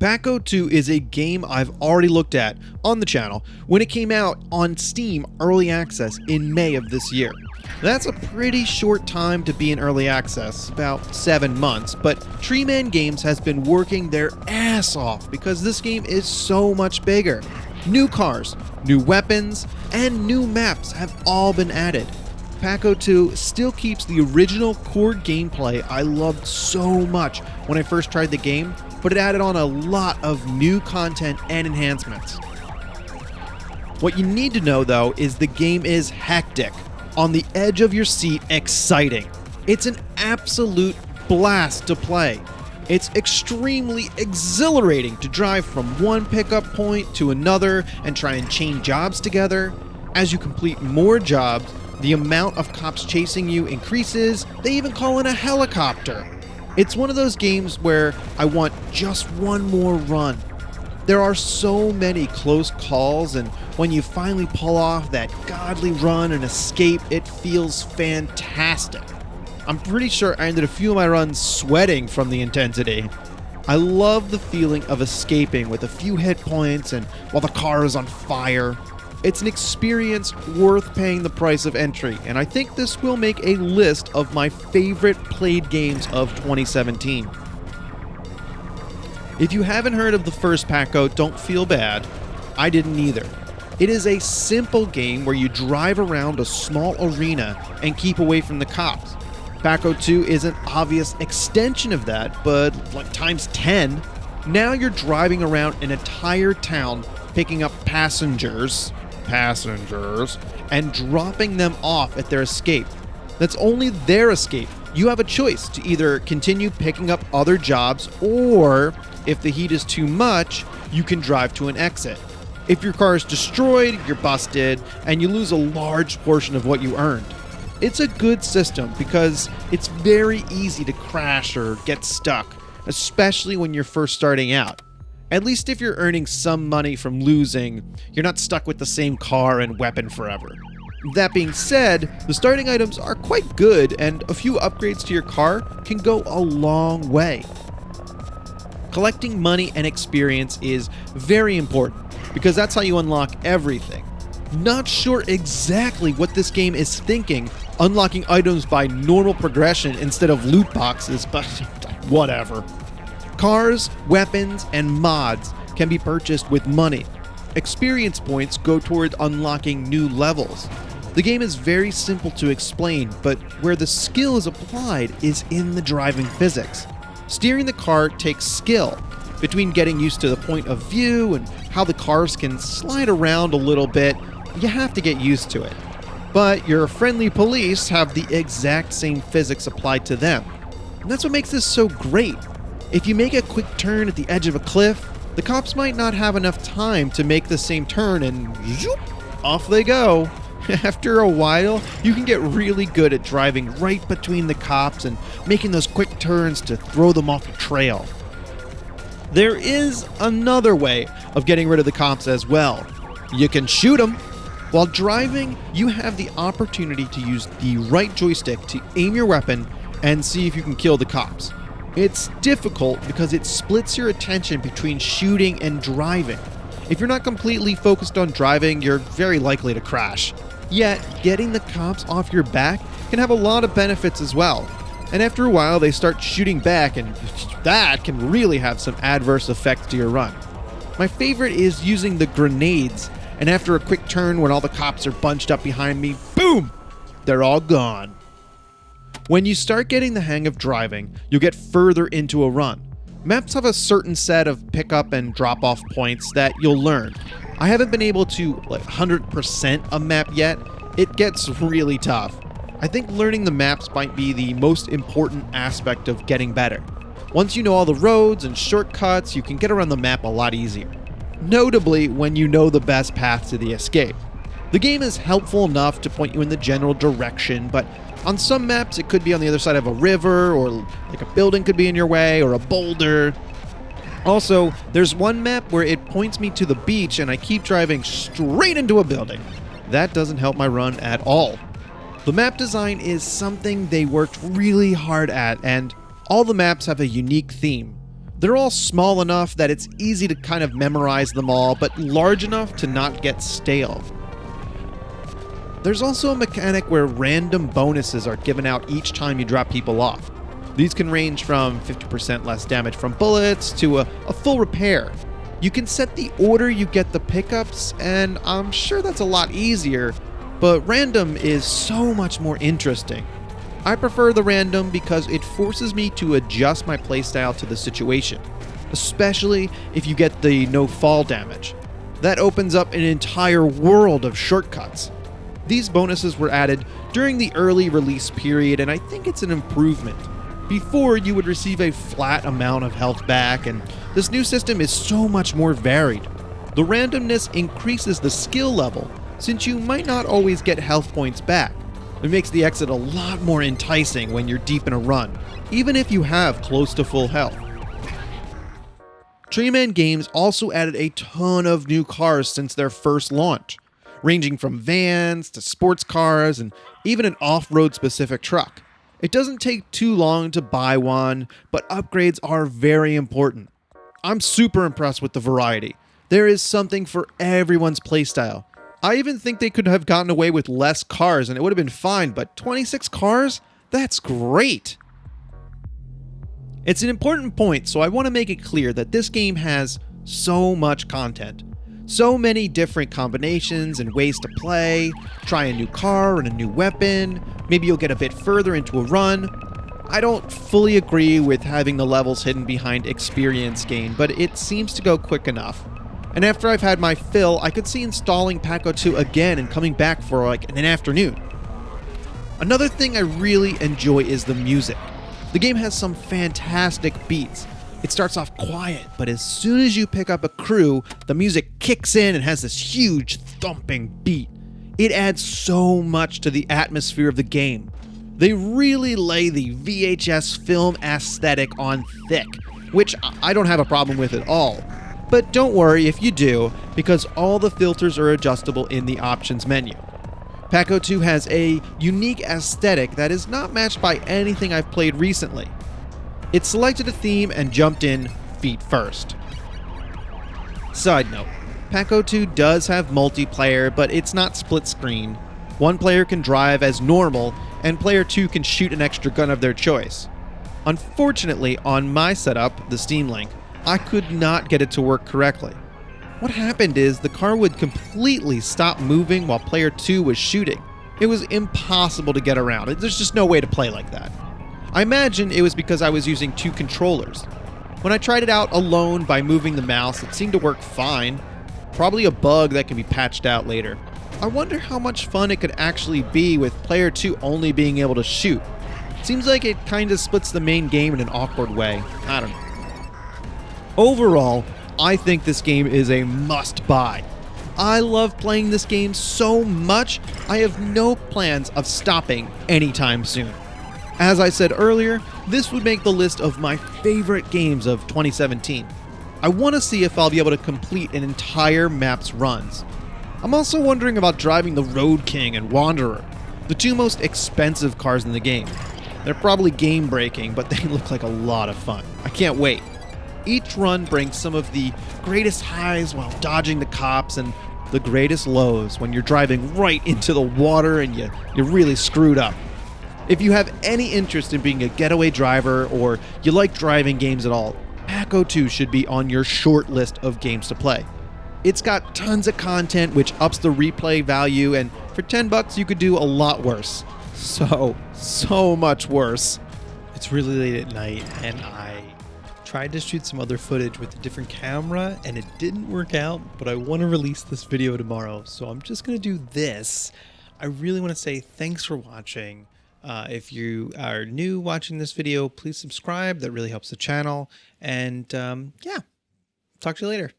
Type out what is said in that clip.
PAKO 2 is a game I've already looked at on the channel when it came out on Steam Early Access in May of this year. That's a pretty short time to be in Early Access, about 7 months, but Treeman Games has been working their ass off because this game is so much bigger. New cars, new weapons, and new maps have all been added. PAKO 2 still keeps the original core gameplay I loved so much when I first tried the game, but it added on a lot of new content and enhancements. What you need to know though is the game is hectic, on the edge of your seat exciting. It's an absolute blast to play. It's extremely exhilarating to drive from one pickup point to another and try and chain jobs together. As you complete more jobs, the amount of cops chasing you increases. They even call in a helicopter. It's one of those games where I want just one more run. There are so many close calls, and when you finally pull off that godly run and escape, it feels fantastic. I'm pretty sure I ended a few of my runs sweating from the intensity. I love the feeling of escaping with a few hit points and while the car is on fire. It's an experience worth paying the price of entry, and I think this will make a list of my favorite played games of 2017. If you haven't heard of the first PAKO, don't feel bad. I didn't either. It is a simple game where you drive around a small arena and keep away from the cops. PAKO 2 is an obvious extension of that, but like times 10. Now you're driving around an entire town picking up passengers, and dropping them off at their escape. That's only their escape. You have a choice to either continue picking up other jobs, or if the heat is too much, you can drive to an exit. If your car is destroyed, you're busted, and you lose a large portion of what you earned. It's a good system because it's very easy to crash or get stuck, especially when you're first starting out. At least if you're earning some money from losing, you're not stuck with the same car and weapon forever. That being said, the starting items are quite good, and a few upgrades to your car can go a long way. Collecting money and experience is very important, because that's how you unlock everything. Not sure exactly what this game is thinking, unlocking items by normal progression instead of loot boxes, but whatever. Cars, weapons, and mods can be purchased with money. Experience points go toward unlocking new levels. The game is very simple to explain, but where the skill is applied is in the driving physics. Steering the car takes skill, between getting used to the point of view and how the cars can slide around a little bit. You have to get used to it. But your friendly police have the exact same physics applied to them. And that's what makes this so great. If you make a quick turn at the edge of a cliff, the cops might not have enough time to make the same turn, and zoop, off they go. After a while, you can get really good at driving right between the cops and making those quick turns to throw them off your trail. There is another way of getting rid of the cops as well. You can shoot them. While driving, you have the opportunity to use the right joystick to aim your weapon and see if you can kill the cops. It's difficult because it splits your attention between shooting and driving. If you're not completely focused on driving, you're very likely to crash. Yet, getting the cops off your back can have a lot of benefits as well. And after a while, they start shooting back, and that can really have some adverse effects to your run. My favorite is using the grenades, and after a quick turn when all the cops are bunched up behind me, boom! They're all gone. When you start getting the hang of driving, you'll get further into a run. Maps have a certain set of pickup and drop-off points that you'll learn. I haven't been able to 100% a map yet. It gets really tough. I think learning the maps might be the most important aspect of getting better. Once you know all the roads and shortcuts, you can get around the map a lot easier. Notably, when you know the best path to the escape. The game is helpful enough to point you in the general direction, but on some maps it could be on the other side of a river, or like a building could be in your way, or a boulder. Also, there's one map where it points me to the beach and I keep driving straight into a building. That doesn't help my run at all. The map design is something they worked really hard at, and all the maps have a unique theme. They're all small enough that it's easy to kind of memorize them all, but large enough to not get stale. There's also a mechanic where random bonuses are given out each time you drop people off. These can range from 50% less damage from bullets to a full repair. You can set the order you get the pickups, and I'm sure that's a lot easier, but random is so much more interesting. I prefer the random because it forces me to adjust my playstyle to the situation, especially if you get the no fall damage. That opens up an entire world of shortcuts. These bonuses were added during the early release period, and I think it's an improvement. Before, you would receive a flat amount of health back, and this new system is so much more varied. The randomness increases the skill level, since you might not always get health points back. It makes the exit a lot more enticing when you're deep in a run, even if you have close to full health. Treeman Games also added a ton of new cars since their first launch, ranging from vans to sports cars and even an off-road specific truck. It doesn't take too long to buy one, but upgrades are very important. I'm super impressed with the variety. There is something for everyone's playstyle. I even think they could have gotten away with less cars and it would have been fine, but 26 cars? That's great! It's an important point, so I want to make it clear that this game has so much content. So many different combinations and ways to play, try a new car and a new weapon, maybe you'll get a bit further into a run. I don't fully agree with having the levels hidden behind experience gain, but it seems to go quick enough. And after I've had my fill, I could see installing PAKO 2 again and coming back for like an afternoon. Another thing I really enjoy is the music. The game has some fantastic beats. It starts off quiet, but as soon as you pick up a crew, the music kicks in and has this huge thumping beat. It adds so much to the atmosphere of the game. They really lay the VHS film aesthetic on thick, which I don't have a problem with at all. But don't worry if you do, because all the filters are adjustable in the options menu. PAKO 2 has a unique aesthetic that is not matched by anything I've played recently. It selected a theme and jumped in feet first. Side note, PAKO 2 does have multiplayer, but it's not split screen. One player can drive as normal, and player 2 can shoot an extra gun of their choice. Unfortunately, on my setup, the Steam Link, I could not get it to work correctly. What happened is the car would completely stop moving while player 2 was shooting. It was impossible to get around. There's just no way to play like that. I imagine it was because I was using two controllers. When I tried it out alone by moving the mouse, it seemed to work fine. Probably a bug that can be patched out later. I wonder how much fun it could actually be with player 2 only being able to shoot. Seems like it kinda splits the main game in an awkward way. I don't know. Overall, I think this game is a must-buy. I love playing this game so much, I have no plans of stopping anytime soon. As I said earlier, this would make the list of my favorite games of 2017. I want to see if I'll be able to complete an entire map's runs. I'm also wondering about driving the Road King and Wanderer, the two most expensive cars in the game. They're probably game-breaking, but they look like a lot of fun. I can't wait. Each run brings some of the greatest highs while dodging the cops and the greatest lows when you're driving right into the water and you're really screwed up. If you have any interest in being a getaway driver or you like driving games at all, PAKO 2 should be on your short list of games to play. It's got tons of content which ups the replay value, and for $10 you could do a lot worse. So much worse. It's really late at night and I tried to shoot some other footage with a different camera and it didn't work out, but I want to release this video tomorrow, so I'm just going to do this. I really want to say thanks for watching. If you are new watching this video, please subscribe. That really helps the channel. And yeah, talk to you later.